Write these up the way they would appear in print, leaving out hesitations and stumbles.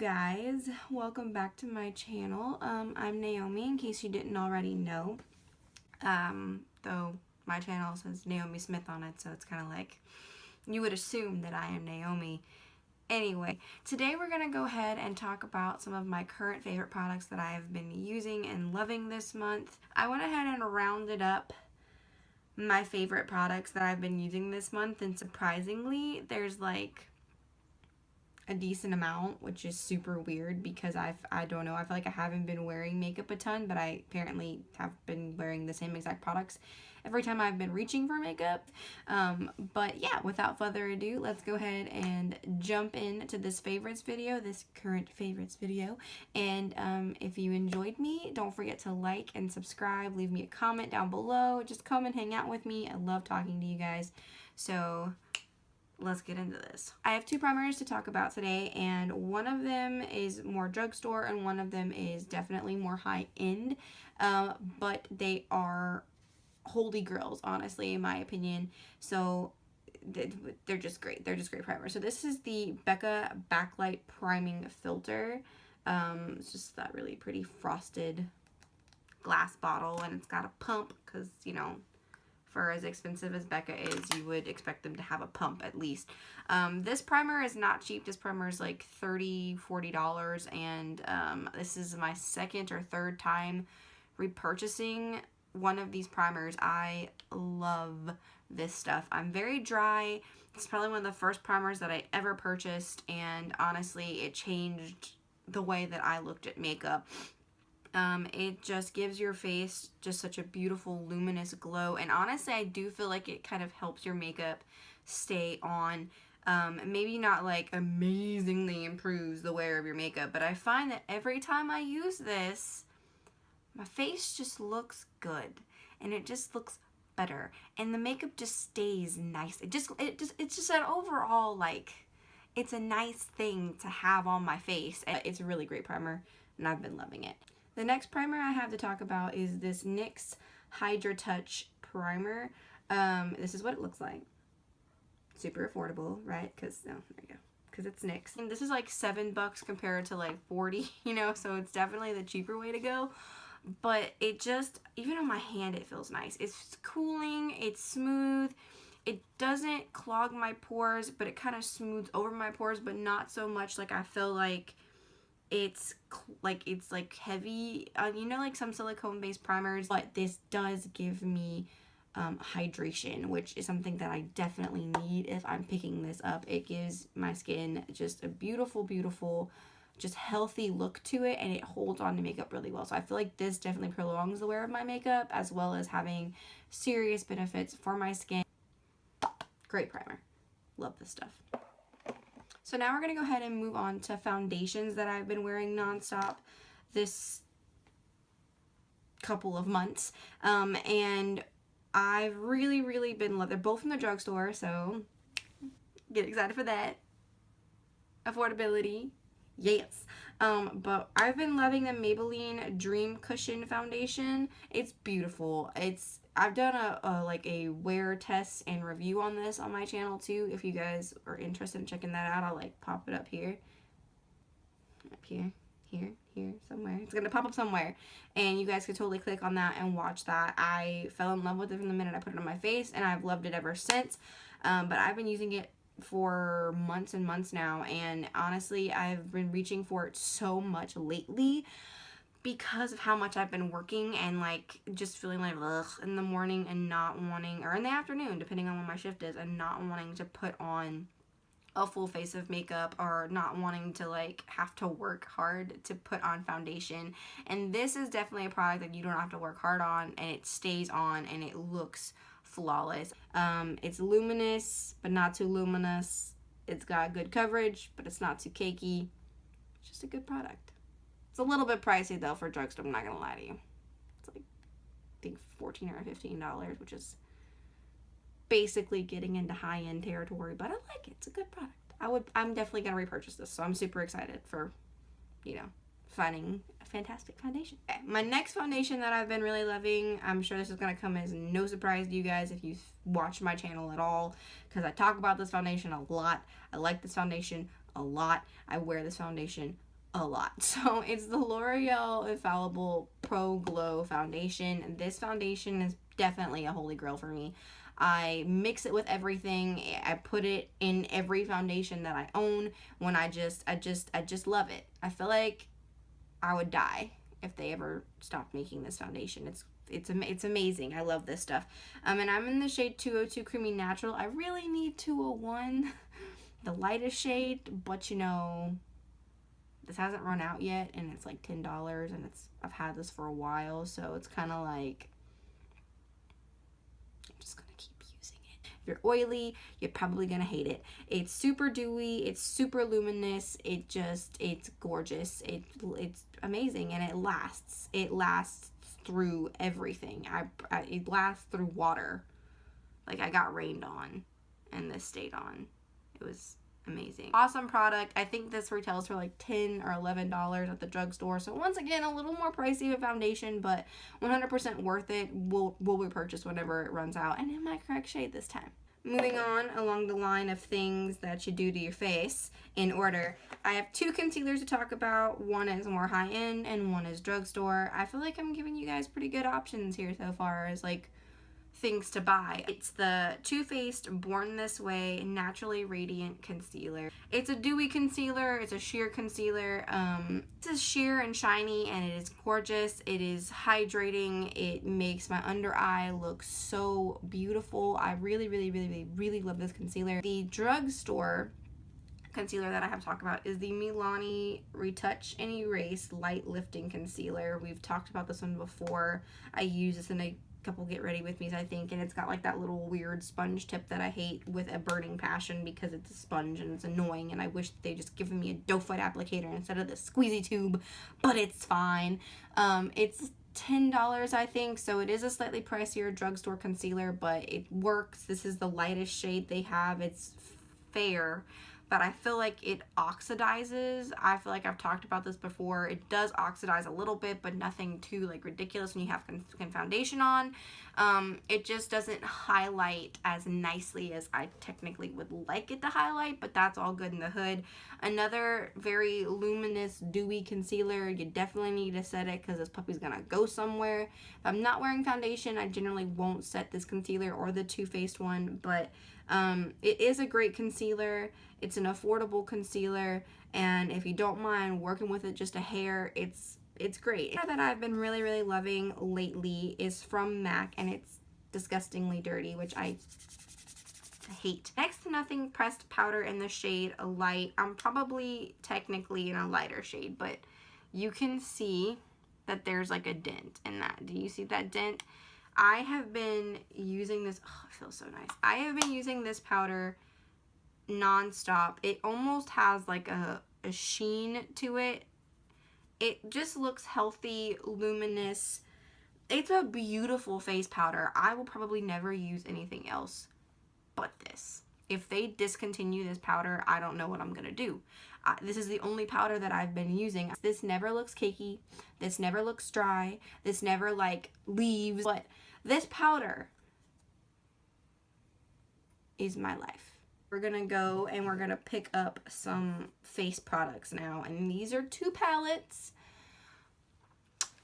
guys, welcome back to my channel. I'm Naomi, in case you didn't already know. Though my channel says Naomi Smith on it, so it's kind of like you would assume that I am Naomi. Anyway, today we're going to go ahead and talk about some of my current favorite products that I have been using and loving this month. I went ahead and rounded up my favorite products that I've been using this month, and surprisingly, there's like a decent amount, which is super weird because I don't know, I feel like I haven't been wearing makeup a ton, but I apparently have been wearing the same exact products every time I've been reaching for makeup. But yeah, without further ado, let's go ahead and jump into this favorites video, this current favorites video. And if you enjoyed me, don't forget to like and subscribe, leave me a comment down below, just come and hang out with me. I love talking to you guys. So let's get into this. I have two primers to talk about today, and one of them is more drugstore and one of them is definitely more high-end, but they are holy grails, honestly, in my opinion. So they're just great. They're just great primers. So this is the Becca Backlight Priming Filter. It's just that really pretty frosted glass bottle, and it's got a pump because, you know, for as expensive as Becca is, you would expect them to have a pump at least. This primer is not cheap. This primer is like $30, $40, and this is my second or third time repurchasing one of these primers. I love this stuff. I'm very dry. It's probably one of the first primers that I ever purchased, and honestly, it changed the way that I looked at makeup. It just gives your face just such a beautiful luminous glow, and honestly I do feel like it kind of helps your makeup stay on. Maybe not like amazingly improves the wear of your makeup, but I find that every time I use this, my face just looks good and it just looks better, and the makeup just stays nice. It's just an overall, like, it's a nice thing to have on my face. It's a really great primer and I've been loving it. The next primer I have to talk about is this NYX Hydra Touch primer. This is what it looks like. Super affordable, right? Because, no, there you go. Because it's NYX. And this is like $7 compared to like 40, you know, so it's definitely the cheaper way to go. But it just, even on my hand, it feels nice. It's cooling, it's smooth. It doesn't clog my pores, but it kind of smooths over my pores, but not so much. Like, I feel like it's like heavy, you know, like some silicone based primers, but this does give me hydration, which is something that I definitely need if I'm picking this up. It gives my skin just a beautiful just healthy look to it, and it holds on to makeup really well. So I feel like this definitely prolongs the wear of my makeup, as well as having serious benefits for my skin. Great primer. Love this stuff. So now we're going to go ahead and move on to foundations that I've been wearing nonstop this couple of months. And I've really been loving. They're both from the drugstore, so get excited for that. Affordability, yes. But I've been loving the Maybelline Dream Cushion Foundation. It's beautiful. I've done a wear test and review on this on my channel too. If you guys are interested in checking that out, I'll like pop it up here. Up here, here, somewhere. It's gonna pop up somewhere, and you guys could totally click on that and watch that. I fell in love with it from the minute I put it on my face, and I've loved it ever since. But I've been using it for months and months now, and honestly I've been reaching for it so much lately because of how much I've been working and like just feeling like ugh in the morning and not wanting, or in the afternoon depending on when my shift is, and not wanting to put on a full face of makeup, or not wanting to like have to work hard to put on foundation. And this is definitely a product that you don't have to work hard on, and it stays on and it looks flawless. It's luminous but not too luminous. It's got good coverage, but it's not too cakey. It's just a good product. It's a little bit pricey though for drugstore, I'm not gonna lie to you. It's like, I think $14 or $15, which is basically getting into high-end territory, but I like it. It's a good product. I'm definitely gonna repurchase this, so I'm super excited for, you know, finding a fantastic foundation. Okay, my next foundation that I've been really loving, I'm sure this is gonna come as no surprise to you guys if you've watched my channel at all, because I talk about this foundation a lot. I like this foundation a lot. I wear this foundation a lot. So it's the L'Oreal Infallible Pro Glow Foundation. This foundation is definitely a holy grail for me. I mix it with everything. I put it in every foundation that I own. When I just love it. I feel like I would die if they ever stopped making this foundation. It's amazing. I love this stuff. And I'm in the shade 202 Creamy Natural. I really need 201, the lightest shade, but you know, this hasn't run out yet, and it's like $10, and I've had this for a while, so it's kind of like, I'm just gonna keep using it. If you're oily, you're probably gonna hate it. It's super dewy, it's super luminous, it's gorgeous, it's amazing, and it lasts through everything. It lasts through water. Like, I got rained on, and this stayed on. It was amazing. Awesome product. I think this retails for like $10 or $11 at the drugstore. So once again, a little more pricey of foundation, but 100% worth it. We'll repurchase whenever it runs out, and in my correct shade this time. Moving on along the line of things that you do to your face in order, I have two concealers to talk about. One is more high-end and one is drugstore. I feel like I'm giving you guys pretty good options here so far as like things to buy. It's the Too Faced Born This Way Naturally Radiant Concealer. It's a dewy concealer. It's a sheer concealer. It's sheer and shiny, and it is gorgeous. It is hydrating. It makes my under eye look so beautiful. I really, really, really, really, really love this concealer. The drugstore concealer that I have talked about is the Milani Retouch and Erase Light Lifting Concealer. We've talked about this one before. I use this in a couple Get Ready With Me's, I think, and it's got like that little weird sponge tip that I hate with a burning passion because it's a sponge and it's annoying, and I wish they just given me a doe foot applicator instead of the squeezy tube, but it's fine. It's $10, I think, so it is a slightly pricier drugstore concealer, but it works. This is the lightest shade they have. It's fair, but I feel like it oxidizes. I feel like I've talked about this before. It does oxidize a little bit, but nothing too like ridiculous when you have foundation on. It just doesn't highlight as nicely as I technically would like it to highlight, but that's all good in the hood. Another very luminous, dewy concealer. You definitely need to set it because this puppy's gonna go somewhere. If I'm not wearing foundation, I generally won't set this concealer or the Too Faced one, but it is a great concealer. It's an affordable concealer, and if you don't mind working with it just a hair, it's great. That I've been really, really loving lately is from MAC, and it's Disgustingly Dirty, which I hate. Next to Nothing pressed powder in the shade Light. I'm probably technically in a lighter shade, but you can see that there's like a dent in that. Do you see that dent? I have been using this, oh, it feels so nice. I have been using this powder non-stop. It almost has like a sheen to it. It just looks healthy, luminous. It's a beautiful face powder. I will probably never use anything else but this. If they discontinue this powder, I don't know what I'm gonna do. This is the only powder that I've been using. This never looks cakey. This never looks dry. This never like leaves. But this powder is my life. We're gonna go and we're gonna pick up some face products now, and these are 2 palettes.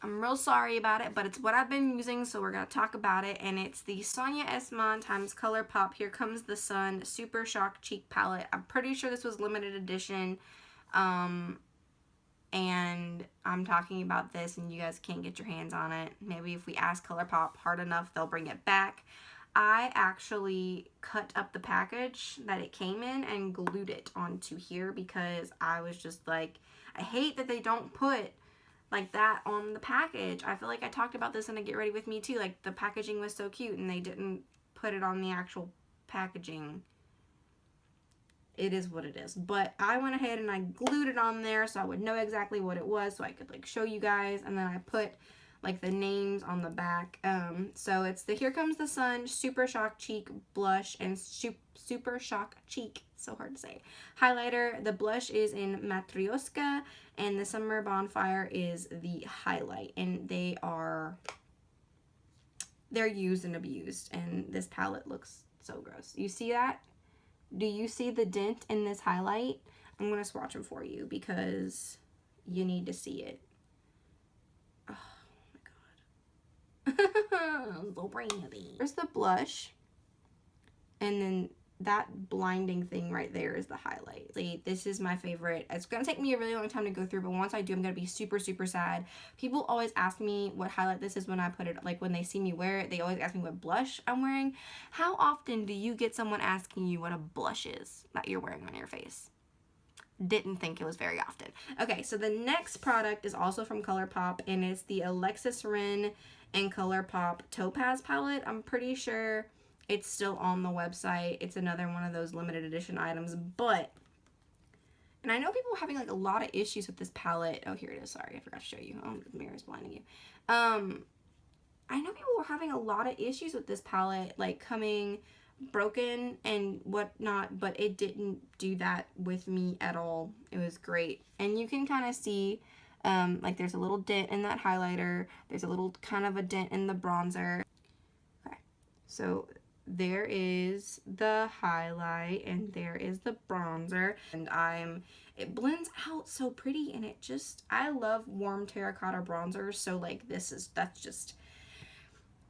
I'm real sorry about it, but it's what I've been using, so we're gonna talk about it. And it's the Sonia Esmond times ColourPop Here Comes the Sun Super Shock Cheek Palette. I'm pretty sure this was limited edition, and I'm talking about this and you guys can't get your hands on it. Maybe if we ask ColourPop hard enough, they'll bring it back. I actually cut up the package that it came in and glued it onto here because I was just like, I hate that they don't put like that on the package. I feel like I talked about this in a Get Ready With Me too. Like, the packaging was so cute and they didn't put it on the actual packaging. It is what it is. But I went ahead and I glued it on there so I would know exactly what it was, so I could like show you guys. And then I put like the names on the back. So it's the Here Comes the Sun Super Shock Cheek Blush and Super Shock Cheek, so hard to say, highlighter. The blush is in Matryoshka and the Summer Bonfire is the highlight, and they're used and abused, and this palette looks so gross. You see that? Do you see the dent in this highlight? I'm gonna swatch them for you because you need to see it. Oh my god. So pretty. There's the blush. And then that blinding thing right there is the highlight. Like, this is my favorite. It's gonna take me a really long time to go through, but once I do, I'm gonna be super, super sad. People always ask me what highlight this is when I put it, like when they see me wear it, they always ask me what blush I'm wearing. How often do you get someone asking you what a blush is that you're wearing on your face? Didn't think it was very often. Okay, so the next product is also from ColourPop, and it's the Alexis Ren and ColourPop Topaz palette. I'm pretty sure it's still on the website. It's another one of those limited edition items, but, and I know people are having like a lot of issues with this palette. Oh, here it is. Sorry, I forgot to show you. Oh, the mirror is blinding you. I know people were having a lot of issues with this palette, like coming broken and whatnot, but it didn't do that with me at all. It was great. And you can kind of see, like there's a little dent in that highlighter. There's a little kind of a dent in the bronzer. Okay, so there is the highlight and there is the bronzer, and it blends out so pretty, and it just, I love warm terracotta bronzers, so like that's just,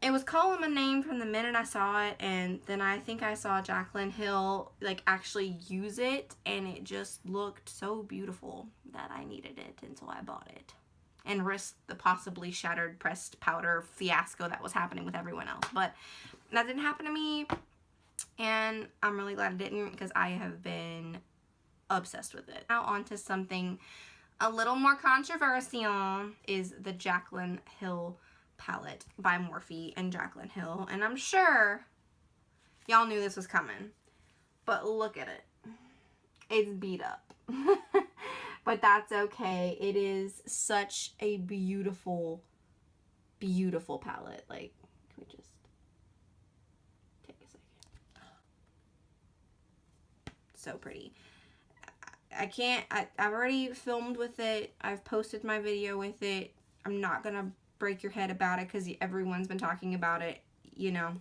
it was calling my name from the minute I saw it. And then I think I saw Jaclyn Hill like actually use it, and it just looked so beautiful that I needed it, and so I bought it and risked the possibly shattered pressed powder fiasco that was happening with everyone else. But that didn't happen to me, and I'm really glad it didn't, because I have been obsessed with it. Now on to something a little more controversial, is the Jaclyn Hill palette by Morphe and Jaclyn Hill. And I'm sure y'all knew this was coming, but look at it. It's beat up. But that's okay. It is such a beautiful, beautiful palette. Like, can we just so pretty. I've already filmed with it. I've posted my video with it. I'm not gonna break your head about it because everyone's been talking about it, you know,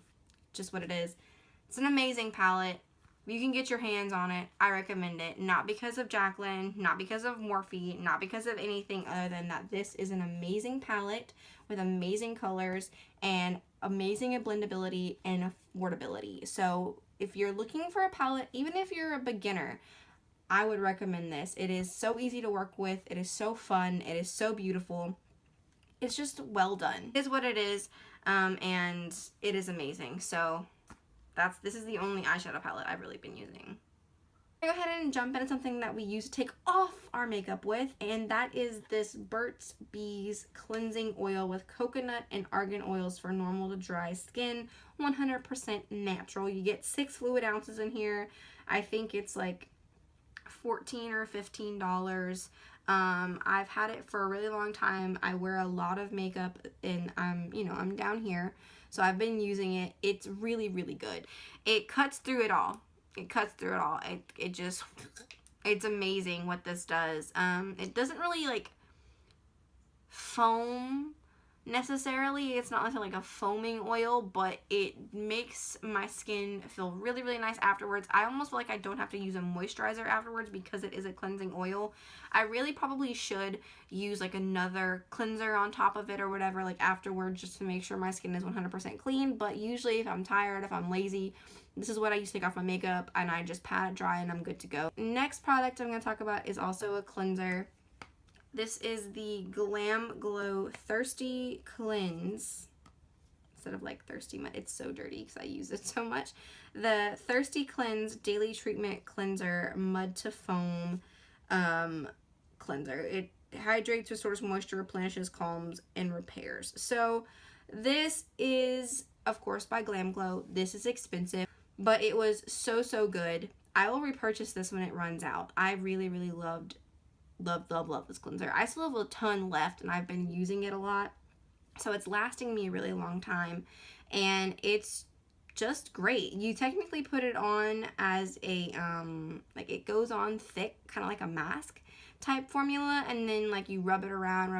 just what it is. It's an amazing palette. You can get your hands on it. I recommend it. Not because of Jaclyn, not because of Morphe, not because of anything other than that this is an amazing palette with amazing colors and amazing blendability and affordability. So if you're looking for a palette, even if you're a beginner, I would recommend this. It is so easy to work with. It is so fun. It is so beautiful. It's just well done. It is what it is, and it is amazing. So this is the only eyeshadow palette I've really been using. Go ahead and jump into something that we use to take off our makeup with, and that is this Burt's Bees cleansing oil with coconut and argan oils for normal to dry skin, 100% natural. You get 6 fluid ounces in here. I think it's like $14 or $15. I've had it for a really long time. I wear a lot of makeup, and I'm down here, so I've been using it. It's really, really good. It cuts through it all. It cuts through it all. It's amazing what this does. It doesn't really like foam necessarily. It's not necessarily like a foaming oil, but it makes my skin feel really, really nice afterwards. I almost feel like I don't have to use a moisturizer afterwards because it is a cleansing oil. I really probably should use like another cleanser on top of it or whatever, like afterwards, just to make sure my skin is 100% clean. But usually if I'm tired, if I'm lazy, this is what I use to take off my makeup, and I just pat it dry and I'm good to go. Next product I'm going to talk about is also a cleanser. This is the Glam Glow Thirsty Cleanse. Instead of like Thirsty Mud, it's so dirty because I use it so much. The Thirsty Cleanse Daily Treatment Cleanser Mud to Foam Cleanser. It hydrates, restores moisture, replenishes, calms, and repairs. So this is, of course, by Glam Glow. This is expensive, but it was so, so good. I will repurchase this when it runs out. I really, really love this cleanser. I still have a ton left, and I've been using it a lot, so it's lasting me a really long time, and it's just great. You technically put it on as a like it goes on thick, kind of like a mask type formula, and then like you rub it around,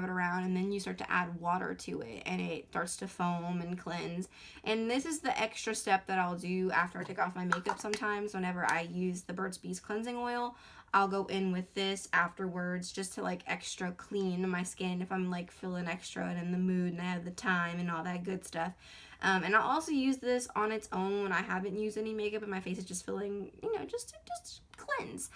and then you start to add water to it, and it starts to foam and cleanse. And this is the extra step that I'll do after I take off my makeup sometimes. Whenever I use the Burt's Bees cleansing oil, I'll go in with this afterwards just to like extra clean my skin if I'm like feeling extra and in the mood and I have the time and all that good stuff. And I'll also use this on its own when I haven't used any makeup and my face is just feeling, you know, just cleanse.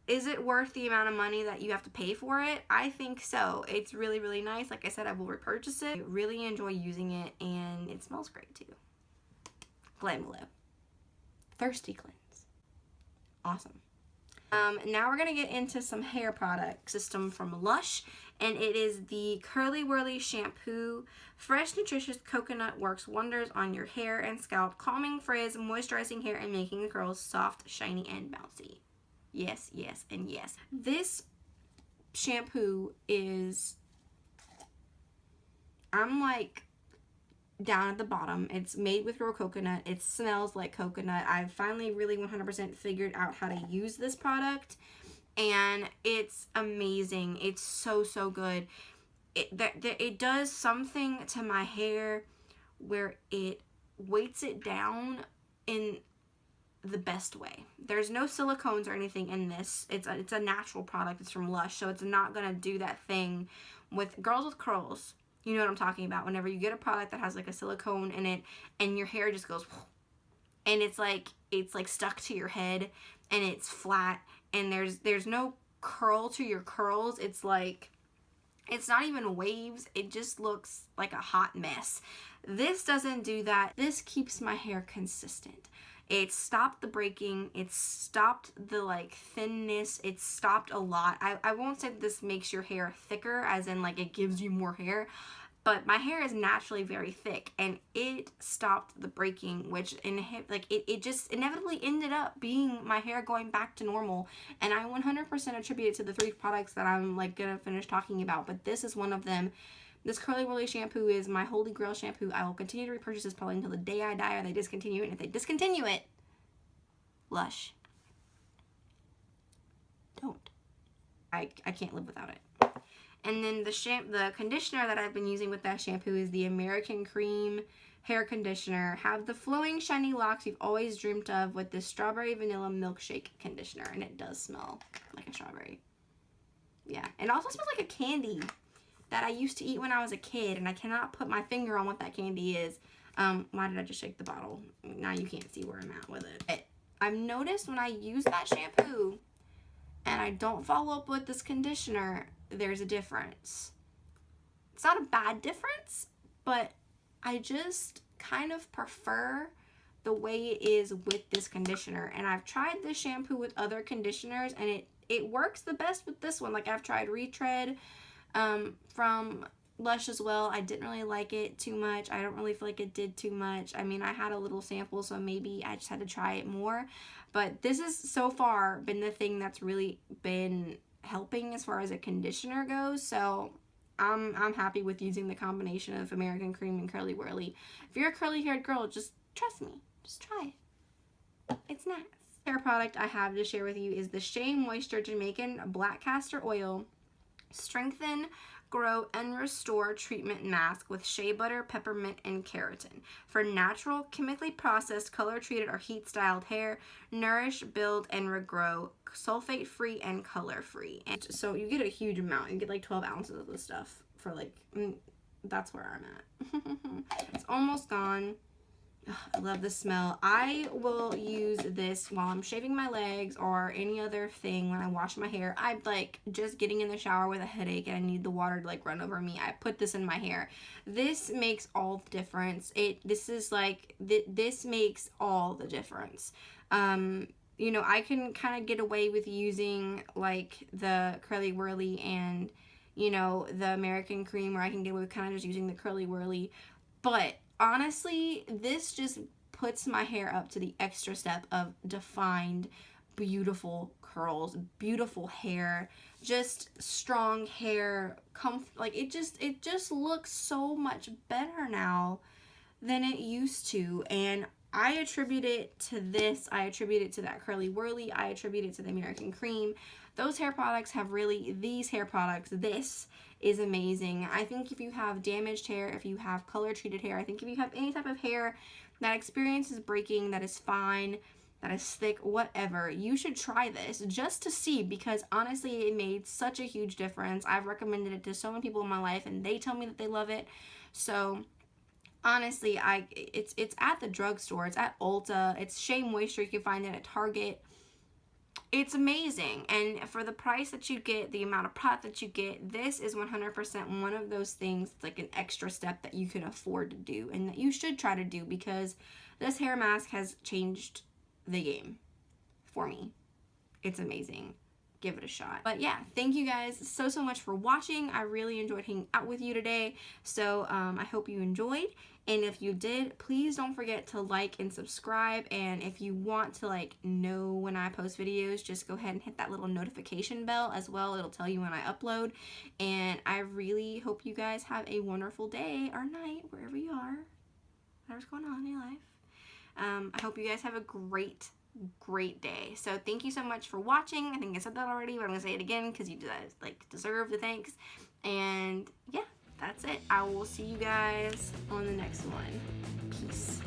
Is it worth the amount of money that you have to pay for it? I think so. It's really, really nice. Like I said, I will repurchase it. I really enjoy using it, and it smells great too. Glam Glow. Thirsty Cleanse. Awesome. Now we're going to get into some hair product system from Lush, and it is the Curly Whirly Shampoo. Fresh, nutritious coconut works wonders on your hair and scalp, calming frizz, moisturizing hair, and making the curls soft, shiny, and bouncy. Yes, yes, and yes. This shampoo is, I'm like down at the bottom. It's made with raw coconut. It smells like coconut. I've finally really 100% figured out how to use this product, and it's amazing. It's so, so good. It does something to my hair where it weights it down in the best way. There's no silicones or anything in this. It's a natural product. It's from Lush, so it's not gonna do that thing with girls with curls. You know what I'm talking about. Whenever you get a product that has like a silicone in it and your hair just goes and it's like stuck to your head and it's flat and there's no curl to your curls. It's like, it's not even waves. It just looks like a hot mess. This doesn't do that. This keeps my hair consistent. It stopped the breaking. It stopped the like thinness. It stopped a lot. I won't say that this makes your hair thicker as in like it gives you more hair, but my hair is naturally very thick and it stopped the breaking, which it just inevitably ended up being my hair going back to normal. And I 100% attribute it to the 3 products that I'm like gonna finish talking about, but this is one of them. This Curly Whirly shampoo is my holy grail shampoo. I will continue to repurchase this probably until the day I die or they discontinue it. And if they discontinue it, Lush, don't. I can't live without it. And then the conditioner that I've been using with that shampoo is the American Cream hair conditioner. Have the flowing shiny locks you've always dreamed of with this strawberry vanilla milkshake conditioner. And it does smell like a strawberry. Yeah. It also smells like a candy that I used to eat when I was a kid, and I cannot put my finger on what that candy is. Why did I just shake the bottle? Now you can't see where I'm at with it. I've noticed when I use that shampoo and I don't follow up with this conditioner, there's a difference. It's not a bad difference, but I just kind of prefer the way it is with this conditioner. And I've tried this shampoo with other conditioners, and it works the best with this one. Like I've tried Retread from Lush as well. I didn't really like it too much. I don't really feel like it did too much. I mean, I had a little sample, so maybe I just had to try it more. But this has so far been the thing that's really been helping as far as a conditioner goes. So I'm happy with using the combination of American Cream and Curly Whirly. If you're a curly haired girl, just trust me. Just try it. It's nice. Hair product I have to share with you is the Shea Moisture Jamaican Black Castor Oil Strengthen, Grow, and Restore Treatment Mask with shea butter, peppermint, and keratin for natural, chemically processed, color-treated, or heat-styled hair. Nourish, build, and regrow. Sulfate-free and color-free. And so you get a huge amount. You get like 12 ounces of this stuff for like, that's where I'm at. It's almost gone. I love the smell. I will use this while I'm shaving my legs or any other thing when I wash my hair. I'm like just getting in the shower with a headache and I need the water to like run over me. I put this in my hair. This makes all the difference. This makes all the difference. You know, I can kind of get away with using like the Curly Whirly and, you know, the American Cream, or I can get away with kind of just using the Curly Whirly. But honestly, this just puts my hair up to the extra step of defined, beautiful curls, beautiful hair, just strong hair, like it just looks so much better now than it used to. And I attribute it to this. I attribute it to that Curly Whirly. I attribute it to the American Cream. Those hair products have really, these hair products, this is amazing. I think if you have damaged hair, if you have color treated hair, I think if you have any type of hair that experiences breaking, that is fine, that is thick, whatever. You should try this just to see, because honestly, it made such a huge difference. I've recommended it to so many people in my life, and they tell me that they love it. So honestly, it's at the drugstore. It's at Ulta. It's Shea Moisture. You can find it at Target. It's amazing, and for the price that you get, the amount of product that you get, this is 100% one of those things. It's like an extra step that you can afford to do, and that you should try to do, because this hair mask has changed the game for me. It's amazing. Give it a shot. But yeah, thank you guys so much for watching. I really enjoyed hanging out with you today, so I hope you enjoyed. And if you did, please don't forget to like and subscribe. And if you want to like know when I post videos, just go ahead and hit that little notification bell as well. It'll tell you when I upload. And I really hope you guys have a wonderful day or night, wherever you are, whatever's going on in your life. I hope you guys have a great day. So thank you so much for watching. I think I said that already, but I'm gonna say it again because you guys like deserve the thanks. And yeah, that's it. I will see you guys on the next one. Peace.